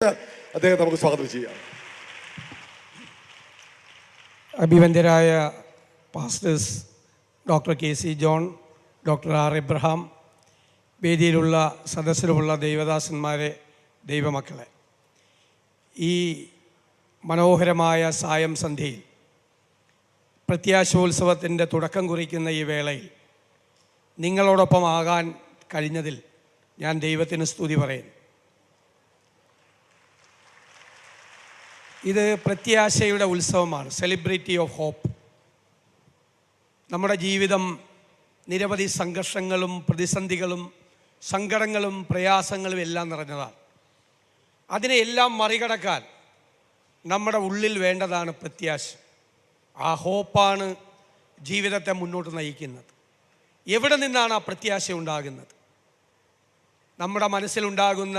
അദ്ദേഹത്തെ നമുക്ക് സ്വാഗതം ചെയ്യാം. അഭിവന്ദ്യരായ pastors doctor KC John, doctor R Abraham, വേദിയിലുള്ള സദസ്സിലുമുള്ള ദൈവദാസന്മാരെ, ദൈവമക്കളെ, ഈ മനോഹരമായ സായം സന്ധ്യയിൽ പ്രത്യാശോത്സവത്തിൻ്റെ തുടക്കം കുറിക്കുന്ന ഈ വേളയിൽ നിങ്ങളോടൊപ്പം ആകാൻ കഴിഞ്ഞതിൽ ഞാൻ ദൈവത്തിന് സ്തുതി പറയുന്നു. ഇത് പ്രത്യാശയുടെ ഉത്സവമാണ്, സെലിബ്രിറ്റി ഓഫ് ഹോപ്പ്. നമ്മുടെ ജീവിതം നിരവധി സംഘർഷങ്ങളും പ്രതിസന്ധികളും സങ്കടങ്ങളും പ്രയാസങ്ങളും എല്ലാം നിറഞ്ഞതാണ്. അതിനെയെല്ലാം മറികടക്കാൻ നമ്മുടെ ഉള്ളിൽ വേണ്ടതാണ് പ്രത്യാശ. ആ ഹോപ്പാണ് ജീവിതത്തെ മുന്നോട്ട് നയിക്കുന്നത്. എവിടെ നിന്നാണ് ആ പ്രത്യാശ ഉണ്ടാകുന്നത്? നമ്മുടെ മനസ്സിലുണ്ടാകുന്ന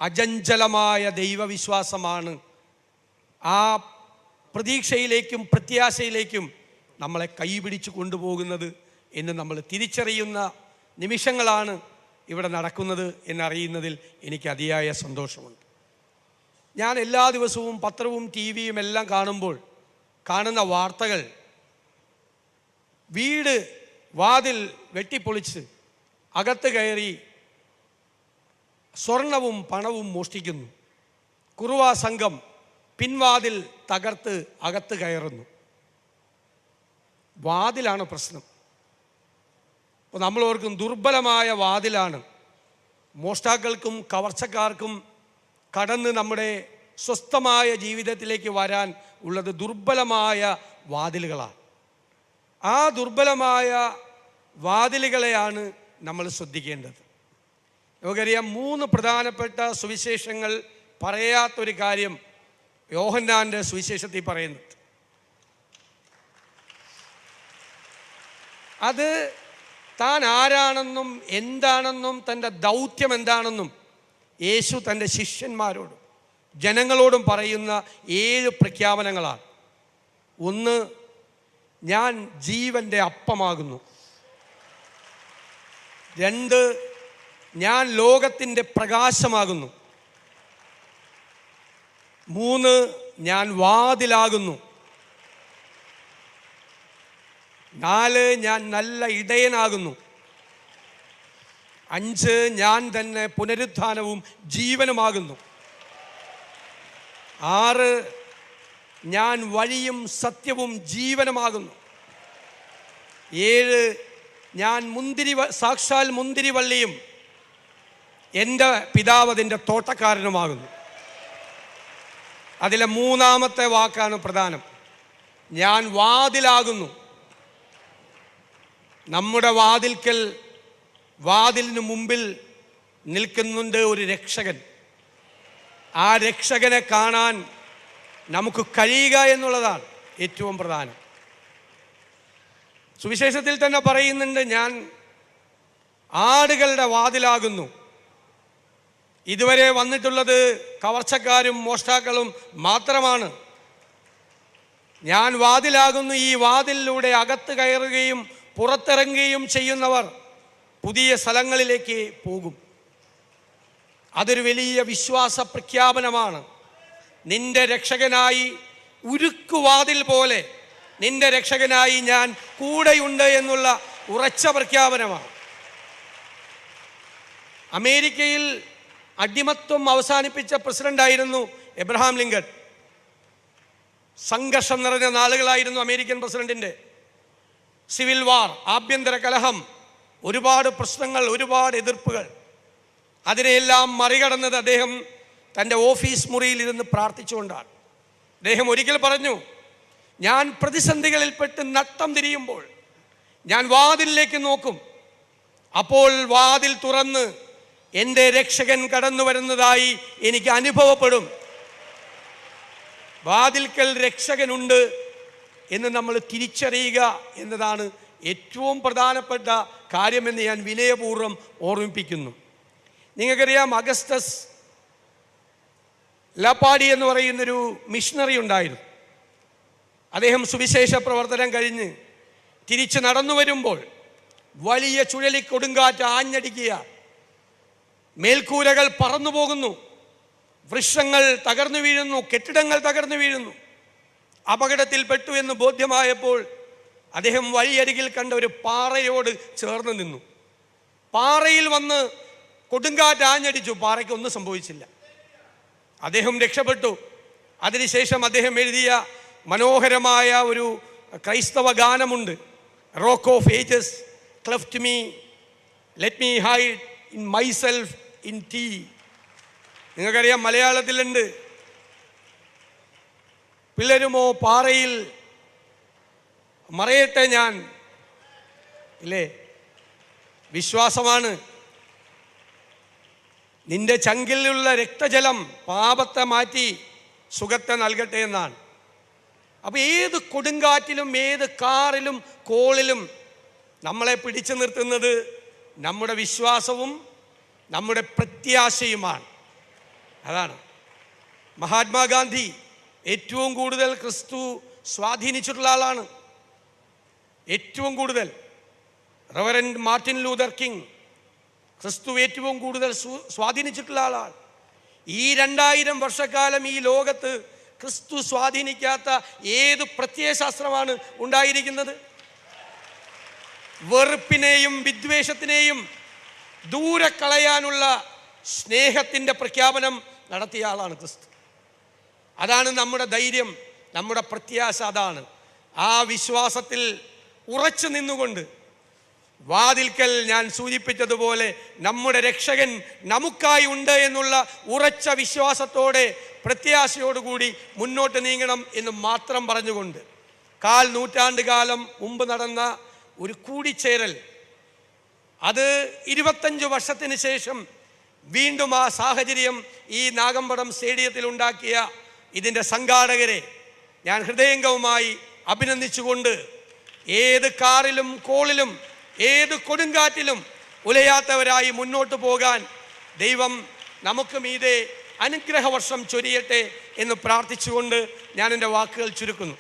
അചഞ്ചലമായ ദൈവവിശ്വാസമാണ് ആ പ്രതീക്ഷയിലേക്കും പ്രത്യാശയിലേക്കും നമ്മളെ കൈപിടിച്ച് കൊണ്ടുപോകുന്നത് എന്ന് നമ്മൾ തിരിച്ചറിയുന്ന നിമിഷങ്ങളാണ് ഇവിടെ നടക്കുന്നത് എന്നറിയുന്നതിൽ എനിക്ക് അതിയായ സന്തോഷമുണ്ട്. ഞാൻ എല്ലാ ദിവസവും പത്രവും TV-യും എല്ലാം കാണുമ്പോൾ കാണുന്ന വാർത്തകൾ, വീട് വാതിൽ വെട്ടിപ്പൊളിച്ച് അകത്ത് കയറി സ്വർണവും പണവും മോഷ്ടിക്കുന്നു, കുറുവാ സംഘം പിൻവാതിൽ തകർത്ത് അകത്ത് കയറുന്നു. വാതിലാണ് പ്രശ്നം. അപ്പോൾ നമ്മൾ ഓർക്കും ദുർബലമായ വാതിലാണ്. മോഷ്ടാക്കൾക്കും കവർച്ചക്കാർക്കും കടന്ന് നമ്മുടെ സ്വസ്ഥമായ ജീവിതത്തിലേക്ക് വരാൻ ഉള്ളത് ദുർബലമായ വാതിലുകളാണ്. ആ ദുർബലമായ വാതിലുകളെയാണ് നമ്മൾ ശ്രദ്ധിക്കേണ്ടത്. നമുക്കറിയാം, 3 പ്രധാനപ്പെട്ട സുവിശേഷങ്ങൾ പറയാത്തൊരു കാര്യം യോഹന്നാൻ്റെ സുവിശേഷത്തിൽ പറയുന്നത്. അത് താൻ ആരാണെന്നും എന്താണെന്നും തൻ്റെ ദൗത്യം എന്താണെന്നും യേശു തൻ്റെ ശിഷ്യന്മാരോടും ജനങ്ങളോടും പറയുന്ന 7 പ്രഖ്യാപനങ്ങളാണ്. 1, ഞാൻ ജീവൻ്റെ അപ്പമാകുന്നു. 2, ഞാൻ ലോകത്തിൻ്റെ പ്രകാശമാകുന്നു. 3, ഞാൻ വാതിലാകുന്നു. 4, ഞാൻ നല്ല ഇടയനാകുന്നു. 5, ഞാൻ തന്നെ പുനരുത്ഥാനവും ജീവനുമാകുന്നു. 6, ഞാൻ വഴിയും സത്യവും ജീവനുമാകുന്നു. 7, ഞാൻ സാക്ഷാൽ മുന്തിരിവള്ളിയും എൻ്റെ പിതാവ് അതിൻ്റെ തോട്ടക്കാരനുമാകുന്നു. അതിലെ 3-ാമത്തെ വാക്കാണ് പ്രധാനം. ഞാൻ വാതിലാകുന്നു. നമ്മുടെ വാതിലിന് മുമ്പിൽ നിൽക്കുന്നുണ്ട് ഒരു രക്ഷകൻ. ആ രക്ഷകനെ കാണാൻ നമുക്ക് കഴിയുക എന്നുള്ളതാണ് ഏറ്റവും പ്രധാനം. സുവിശേഷത്തിൽ തന്നെ പറയുന്നുണ്ട്, ഞാൻ ആടുകളുടെ വാതിലാകുന്നു. ഇതുവരെ വന്നിട്ടുള്ളത് കവർച്ചക്കാരും മോഷ്ടാക്കളും മാത്രമാണ്. ഞാൻ വാതിലാകുന്നു. ഈ വാതിലിലൂടെ അകത്ത് കയറുകയും പുറത്തിറങ്ങുകയും ചെയ്യുന്നവർ പുതിയ സ്ഥലങ്ങളിലേക്ക് പോകും. അതൊരു വലിയ വിശ്വാസ പ്രഖ്യാപനമാണ്. നിന്റെ രക്ഷകനായി, ഉരുക്കുവാതിൽ പോലെ നിന്റെ രക്ഷകനായി ഞാൻ കൂടെയുണ്ട് എന്നുള്ള ഉറച്ച പ്രഖ്യാപനമാണ്. അമേരിക്കയിൽ അടിമത്വം അവസാനിപ്പിച്ച പ്രസിഡന്റായിരുന്നു എബ്രഹാം ലിങ്കൺ. സംഘർഷം നിറഞ്ഞ നാളുകളായിരുന്നു അമേരിക്കൻ പ്രസിഡന്റിൻ്റെ. സിവിൽ വാർ, ആഭ്യന്തര കലഹം, ഒരുപാട് പ്രശ്നങ്ങൾ, ഒരുപാട് എതിർപ്പുകൾ. അതിനെയെല്ലാം മറികടന്നത് അദ്ദേഹം തൻ്റെ ഓഫീസ് മുറിയിൽ ഇരുന്ന് പ്രാർത്ഥിച്ചുകൊണ്ടാണ്. അദ്ദേഹം ഒരിക്കൽ പറഞ്ഞു, ഞാൻ പ്രതിസന്ധികളിൽപ്പെട്ട് നട്ടം തിരിയുമ്പോൾ ഞാൻ വാതിലിലേക്ക് നോക്കും. അപ്പോൾ വാതിൽ തുറന്ന് എൻ്റെ രക്ഷകൻ കടന്നു വരുന്നതായി എനിക്ക് അനുഭവപ്പെടും. വാതിൽക്കൽ രക്ഷകനുണ്ട് എന്ന് നമ്മൾ തിരിച്ചറിയുക എന്നതാണ് ഏറ്റവും പ്രധാനപ്പെട്ട കാര്യമെന്ന് ഞാൻ വിനയപൂർവ്വം ഓർമ്മിപ്പിക്കുന്നു. നിങ്ങൾക്കറിയാം, അഗസ്റ്റസ് ലാപ്പാഡി എന്ന് പറയുന്നൊരു മിഷണറി ഉണ്ടായിരുന്നു. അദ്ദേഹം സുവിശേഷ പ്രവർത്തനം കഴിഞ്ഞ് തിരിച്ച് നടന്നു വരുമ്പോൾ വലിയ ചുഴലിക്കൊടുങ്കാറ്റ് ആഞ്ഞടിക്കുക, മേൽക്കൂരകൾ പറന്നു പോകുന്നു, വൃക്ഷങ്ങൾ തകർന്നു വീഴുന്നു, കെട്ടിടങ്ങൾ തകർന്നു വീഴുന്നു. അപകടത്തിൽപ്പെട്ടു എന്ന് ബോധ്യമായപ്പോൾ അദ്ദേഹം വഴിയരികിൽ കണ്ട ഒരു പാറയോട് ചേർന്ന് നിന്നു. പാറയിൽ വന്ന് കൊടുങ്കാറ്റ് ആഞ്ഞടിച്ചു. പാറയ്ക്ക് ഒന്നും സംഭവിച്ചില്ല. അദ്ദേഹം രക്ഷപ്പെട്ടു. അതിനുശേഷം അദ്ദേഹം എഴുതിയ മനോഹരമായ ഒരു ക്രൈസ്തവ ഗാനമുണ്ട്. Rock of ages cleft me, let me hide in myself in thee. നിങ്ങൾക്കറിയാം, മലയാളത്തിലുണ്ട്. പിളരുമോ പാറയിൽ മറയട്ടെ ഞാൻ, ഇല്ലേ? വിശ്വാസമാണ്. നിന്റെ ചങ്കിലുള്ള രക്തജലം പാപത്തെ മാറ്റി സുഖത്തെ നൽകട്ടെ എന്നാണ്. അപ്പോൾ ഏത് കൊടുങ്കാറ്റിലും ഏത് കാറിലും കോളിലും നമ്മളെ പിടിച്ചു നിർത്തുന്നത് നമ്മുടെ വിശ്വാസവും നമ്മുടെ പ്രത്യാശയുമാണ്. അതാണ് മഹാത്മാഗാന്ധി ഏറ്റവും കൂടുതൽ ക്രിസ്തു സ്വാധീനിച്ചിട്ടുള്ള ആളാണ്. ഏറ്റവും കൂടുതൽ റവറൻഡ് മാർട്ടിൻ ലൂതർ കിങ് ക്രിസ്തു ഏറ്റവും കൂടുതൽ സ്വാധീനിച്ചിട്ടുള്ള ആളാണ്. ഈ 2000 വർഷക്കാലം ഈ ലോകത്ത് ക്രിസ്തു സ്വാധീനിക്കാത്ത ഏത് പ്രത്യയശാസ്ത്രമാണ് ഉണ്ടായിരിക്കുന്നത്? വെറുപ്പിനെയും വിദ്വേഷത്തിനെയും ദൂരെ കളയാനുള്ള സ്നേഹത്തിൻ്റെ പ്രഖ്യാപനം നടത്തിയ ആളാണ് ക്രിസ്തു. അതാണ് നമ്മുടെ ധൈര്യം, നമ്മുടെ പ്രത്യാശ. അതാണ് ആ വിശ്വാസത്തിൽ ഉറച്ചു നിന്നുകൊണ്ട് വാതിൽക്കൽ ഞാൻ സൂചിപ്പിച്ചതുപോലെ നമ്മുടെ രക്ഷകൻ നമുക്കായി ഉണ്ട് എന്നുള്ള ഉറച്ച വിശ്വാസത്തോടെ പ്രത്യാശയോടുകൂടി മുന്നോട്ട് നീങ്ങണം എന്ന് മാത്രം പറഞ്ഞുകൊണ്ട് 1/4 നൂറ്റാണ്ട് കാലം മുമ്പ് നടന്ന ഒരു കൂടിച്ചേരൽ, അത് 25 വർഷത്തിന് ശേഷം വീണ്ടും ആ സാഹചര്യം ഈ നാഗമ്പടം സ്റ്റേഡിയത്തിൽ ഉണ്ടാക്കിയ ഇതിൻ്റെ സംഘാടകരെ ഞാൻ ഹൃദയംഗവുമായി അഭിനന്ദിച്ചുകൊണ്ട് ഏത് കാറിലും കോളിലും ഏത് കൊടുങ്കാറ്റിലും ഉലയാത്തവരായി മുന്നോട്ട് പോകാൻ ദൈവം നമുക്ക് മീതെ അനുഗ്രഹവർഷം ചൊരിയട്ടെ എന്ന് പ്രാർത്ഥിച്ചുകൊണ്ട് ഞാൻ എൻ്റെ വാക്കുകൾ ചുരുക്കുന്നു.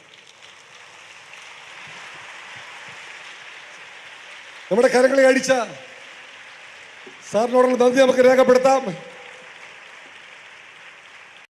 നമ്മുടെ കരങ്ങളെ അടിച്ച സാറിനോടുള്ള നന്ദി നമുക്ക് രേഖപ്പെടുത്താം.